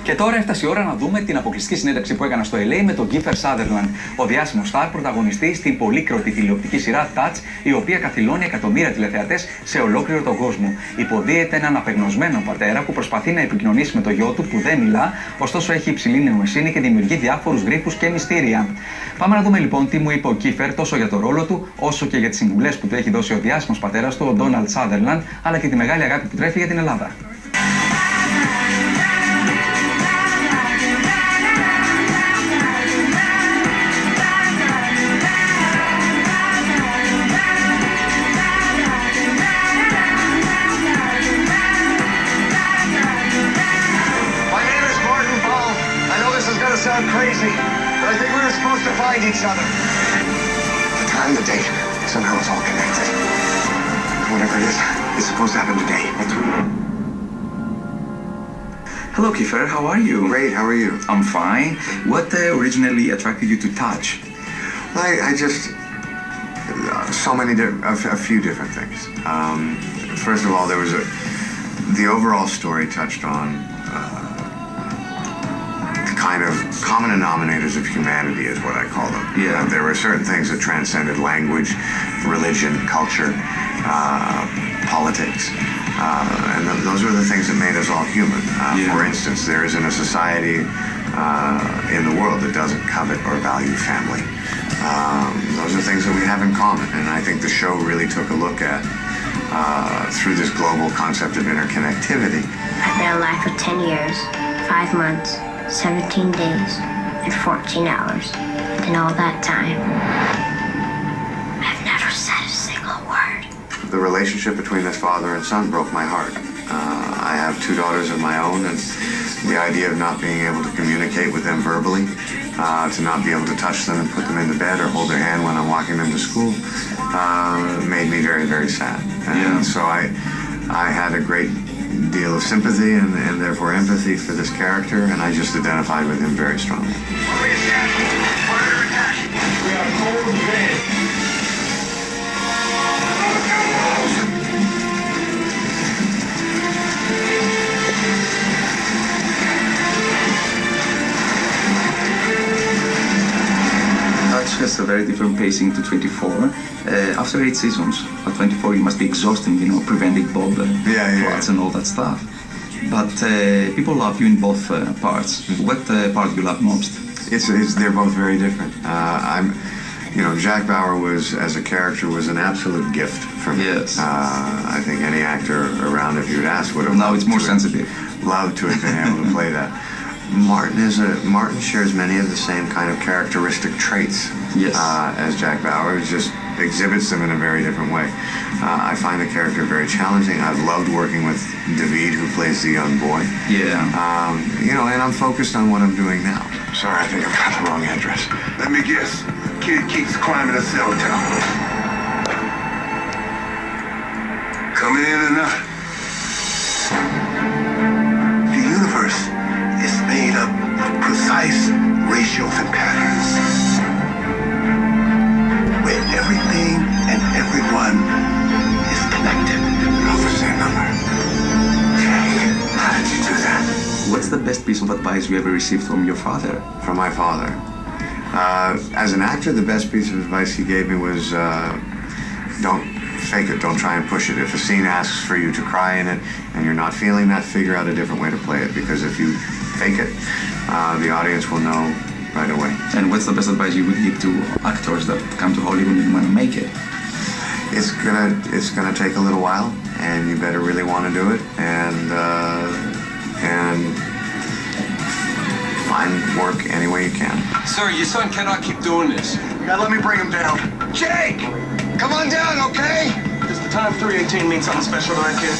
Και τώρα έφτασε η ώρα να δούμε την αποκλειστική συνέντευξη που έκανα στο LA με τον Kiefer Sutherland, ο διάσημος στάρ πρωταγωνιστή στην πολύκροτη τηλεοπτική σειρά Touch, η οποία καθυλώνει εκατομμύρια τηλεθεατές σε ολόκληρο τον κόσμο. Υποδίεται έναν απεγνωσμένο πατέρα που προσπαθεί να επικοινωνήσει με το γιο του που δεν μιλά, ωστόσο έχει υψηλή νοημοσύνη και δημιουργεί διάφορους γρίφους και μυστήρια. Πάμε να δούμε λοιπόν τι μου είπε ο Kiefer τόσο για το ρόλο του, όσο και για τις συμβουλές που του έχει δώσει ο διάσημος πατέρας του, ο Donald Sutherland, αλλά και τη μεγάλη αγάπη που τρέφει για την Ελλάδα. Sound crazy, but I think we were supposed to find each other. The time, the date, somehow it's all connected. Whatever it is, it's supposed to happen today. Hello Kiefer, how are you? Great, how are you? I'm fine. What originally attracted you to Touch? I just, a few different things. First of all, there was the overall story touched on kind of common denominators of humanity is what I call them. Yeah. There were certain things that transcended language, religion, culture, politics, and those were the things that made us all human. For instance, there isn't a society in the world that doesn't covet or value family. Those are things that we have in common, and I think the show really took a look at through this global concept of interconnectivity. I've been alive for 10 years, 5 months, 17 days, and 14 hours. In all that time, I've never said a single word. The relationship between this father and son broke my heart. I have 2 daughters of my own, and the idea of not being able to communicate with them verbally, to not be able to touch them and put them into bed or hold their hand when I'm walking them to school, made me very, very sad. And so I had a great deal of sympathy and therefore empathy for this character, and I just identified with him very strongly. Touch has a very different pacing to 24. After 8 seasons, at 24 you must be exhausting, preventing Bob plots and all that stuff. But people love you in both parts. What part do you love most? They're both very different. Jack Bauer was, as a character, was an absolute gift for me. Yes. I think any actor around, if you'd asked, would have. Now it's more sensitive. Loved to have been able to play that. Martin shares many of the same kind of characteristic traits as Jack Bauer. He just exhibits them in a very different way. I find the character very challenging. I've loved working with David, who plays the young boy. Yeah. And I'm focused on what I'm doing now. Sorry, I think I've got the wrong address. Let me guess. Kid keeps climbing a cell tower. Coming in or not? The universe is made up of precise ratios and patterns, where everything and everyone is connected. All the same number. Jack, how did you do that? What's the best piece of advice you ever received from your father? From my father. As an actor, the best piece of advice he gave me was don't fake it, don't try and push it. If a scene asks for you to cry in it and you're not feeling that, figure out a different way to play it, because if you fake it, the audience will know right away. And what's the best advice you would give to actors that come to Hollywood and want to make it? It's gonna take a little while, and you better really want to do it, and find work any way you can. Sir, your son cannot keep doing this. You gotta let me bring him down. Jake! Come on down, okay? Does the time 318 mean something special to that kid?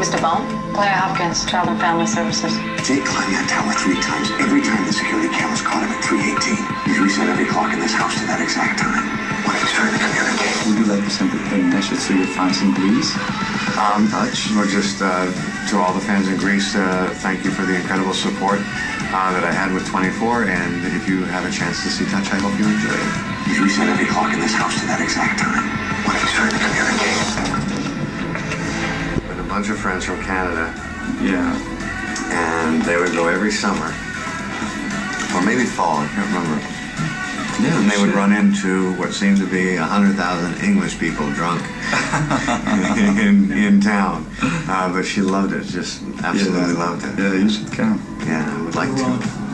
Mr. Bone? Claire Hopkins, Child and Family Services. Jake climbed that tower 3 times. Every time the security cameras caught him at 3:18. He's reset every clock in this house to that exact time. What if he's trying to communicate? Would you like to send a message to your fans in Greece? Touch? Well, just to all the fans in Greece, thank you for the incredible support that I had with 24, and if you have a chance to see Touch, I hope you enjoy it. He's reset every clock in this house to that exact time. What if he's trying to communicate? bunch of friends from Canada, Yeah. and they would go every summer, or maybe fall, I can't remember. Yeah, And they would shit. run into what seemed to be 100,000 English people drunk in town. But she loved it, just absolutely loved it. Yeah, you should come. Yeah, I would like to.